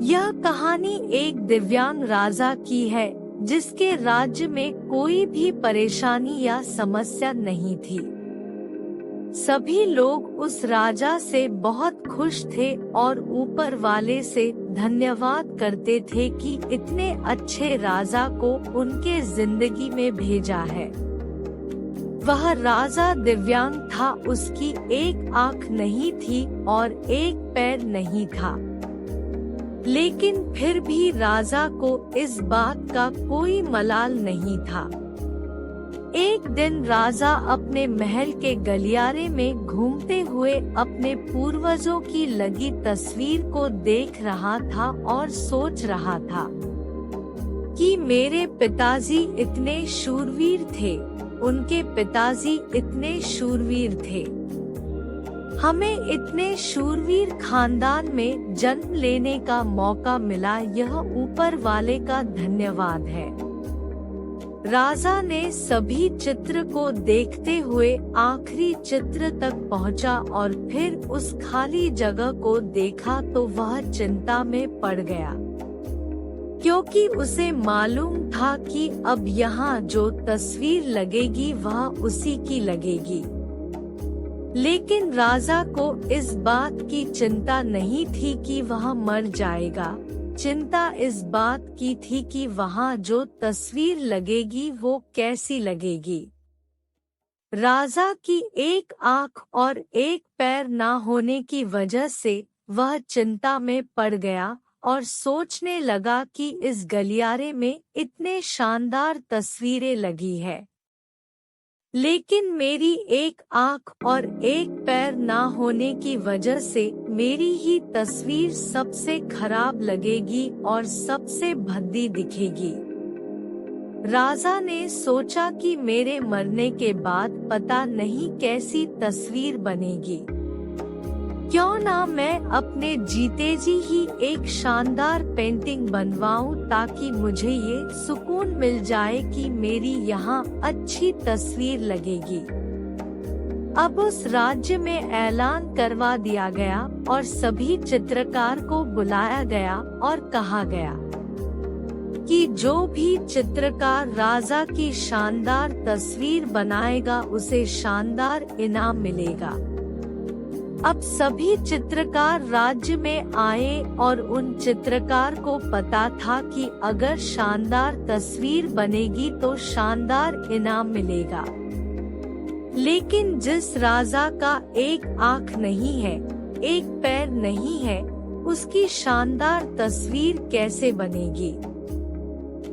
यह कहानी एक दिव्यांग राजा की है जिसके राज्य में कोई भी परेशानी या समस्या नहीं थी। सभी लोग उस राजा से बहुत खुश थे और ऊपर वाले से धन्यवाद करते थे कि इतने अच्छे राजा को उनके जिंदगी में भेजा है। वह राजा दिव्यांग था, उसकी एक आँख नहीं थी और एक पैर नहीं था, लेकिन फिर भी राजा को इस बात का कोई मलाल नहीं था। एक दिन राजा अपने महल के गलियारे में घूमते हुए अपने पूर्वजों की लगी तस्वीर को देख रहा था और सोच रहा था कि मेरे पिताजी इतने शूरवीर थे, उनके पिताजी इतने शूरवीर थे। हमें इतने शूरवीर खानदान में जन्म लेने का मौका मिला, यह ऊपर वाले का धन्यवाद है। राजा ने सभी चित्र को देखते हुए आखिरी चित्र तक पहुंचा और फिर उस खाली जगह को देखा तो वह चिंता में पड़ गया, क्योंकि उसे मालूम था कि अब यहाँ जो तस्वीर लगेगी वह उसी की लगेगी। लेकिन राजा को इस बात की चिंता नहीं थी कि वह मर जाएगा, चिंता इस बात की थी कि वहाँ जो तस्वीर लगेगी वो कैसी लगेगी। राजा की एक आँख और एक पैर ना होने की वजह से वह चिंता में पड़ गया और सोचने लगा कि इस गलियारे में इतने शानदार तस्वीरें लगी है, लेकिन मेरी एक आँख और एक पैर ना होने की वजह से मेरी ही तस्वीर सबसे खराब लगेगी और सबसे भद्दी दिखेगी। राजा ने सोचा कि मेरे मरने के बाद पता नहीं कैसी तस्वीर बनेगी, क्यों ना मैं अपने जीते जी ही एक शानदार पेंटिंग बनवाऊं ताकि मुझे ये सुकून मिल जाए कि मेरी यहाँ अच्छी तस्वीर लगेगी। अब उस राज्य में ऐलान करवा दिया गया और सभी चित्रकार को बुलाया गया और कहा गया कि जो भी चित्रकार राजा की शानदार तस्वीर बनाएगा उसे शानदार इनाम मिलेगा। अब सभी चित्रकार राज्य में आए और उन चित्रकार को पता था कि अगर शानदार तस्वीर बनेगी तो शानदार इनाम मिलेगा। लेकिन जिस राजा का एक आँख नहीं है, एक पैर नहीं है, उसकी शानदार तस्वीर कैसे बनेगी?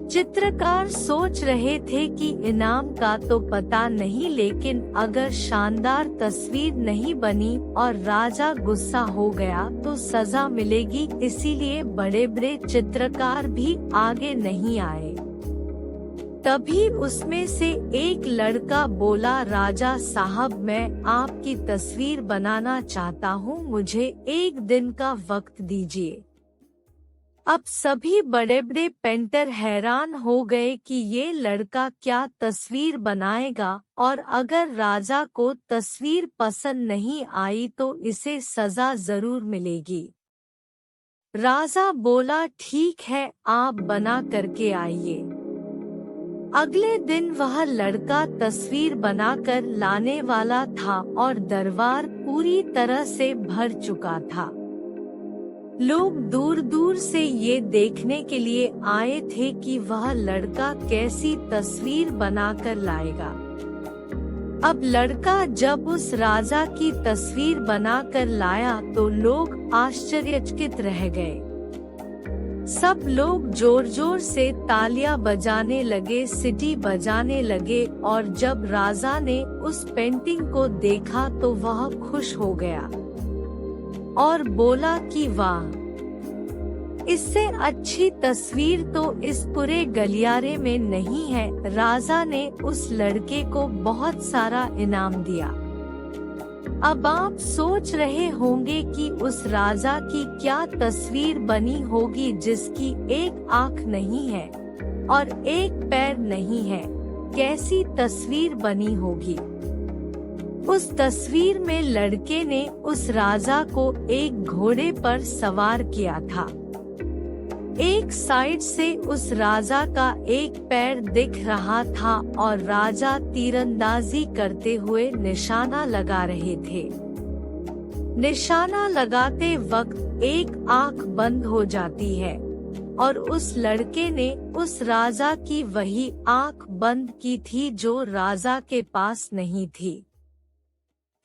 चित्रकार सोच रहे थे कि इनाम का तो पता नहीं, लेकिन अगर शानदार तस्वीर नहीं बनी और राजा गुस्सा हो गया तो सजा मिलेगी, इसीलिए बड़े बड़े चित्रकार भी आगे नहीं आए। तभी उसमें से एक लड़का बोला, राजा साहब मैं आपकी तस्वीर बनाना चाहता हूँ, मुझे एक दिन का वक्त दीजिए। अब सभी बड़े बड़े पेंटर हैरान हो गए कि ये लड़का क्या तस्वीर बनाएगा और अगर राजा को तस्वीर पसंद नहीं आई तो इसे सजा जरूर मिलेगी। राजा बोला, ठीक है, आप बना करके आइए। अगले दिन वह लड़का तस्वीर बनाकर लाने वाला था और दरबार पूरी तरह से भर चुका था। लोग दूर दूर से ये देखने के लिए आए थे कि वह लड़का कैसी तस्वीर बनाकर लाएगा। अब लड़का जब उस राजा की तस्वीर बनाकर लाया तो लोग आश्चर्यचकित रह गए। सब लोग जोर जोर से तालियां बजाने लगे, सीटी बजाने लगे और जब राजा ने उस पेंटिंग को देखा तो वह खुश हो गया और बोला कि वाह, इससे अच्छी तस्वीर तो इस पूरे गलियारे में नहीं है। राजा ने उस लड़के को बहुत सारा इनाम दिया। अब आप सोच रहे होंगे कि उस राजा की क्या तस्वीर बनी होगी जिसकी एक आँख नहीं है और एक पैर नहीं है, कैसी तस्वीर बनी होगी। उस तस्वीर में लड़के ने उस राजा को एक घोड़े पर सवार किया था। एक साइड से उस राजा का एक पैर दिख रहा था और राजा तीरंदाजी करते हुए निशाना लगा रहे थे। निशाना लगाते वक्त एक आंख बंद हो जाती है और उस लड़के ने उस राजा की वही आंख बंद की थी जो राजा के पास नहीं थी।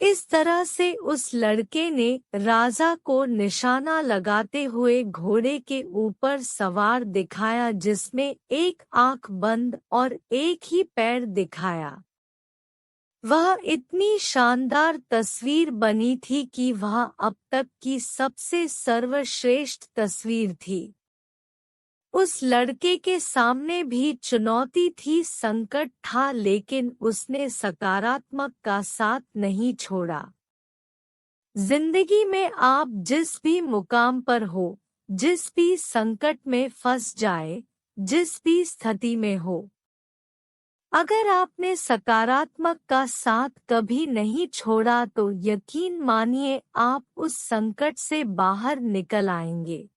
इस तरह से उस लड़के ने राजा को निशाना लगाते हुए घोड़े के ऊपर सवार दिखाया जिसमें एक आंख बंद और एक ही पैर दिखाया। वह इतनी शानदार तस्वीर बनी थी कि वह अब तक की सबसे सर्वश्रेष्ठ तस्वीर थी। उस लड़के के सामने भी चुनौती थी, संकट था, लेकिन उसने सकारात्मक का साथ नहीं छोड़ा। जिंदगी में आप जिस भी मुकाम पर हो, जिस भी संकट में फंस जाए, जिस भी स्थिति में हो, अगर आपने सकारात्मक का साथ कभी नहीं छोड़ा तो यकीन मानिए आप उस संकट से बाहर निकल आएंगे।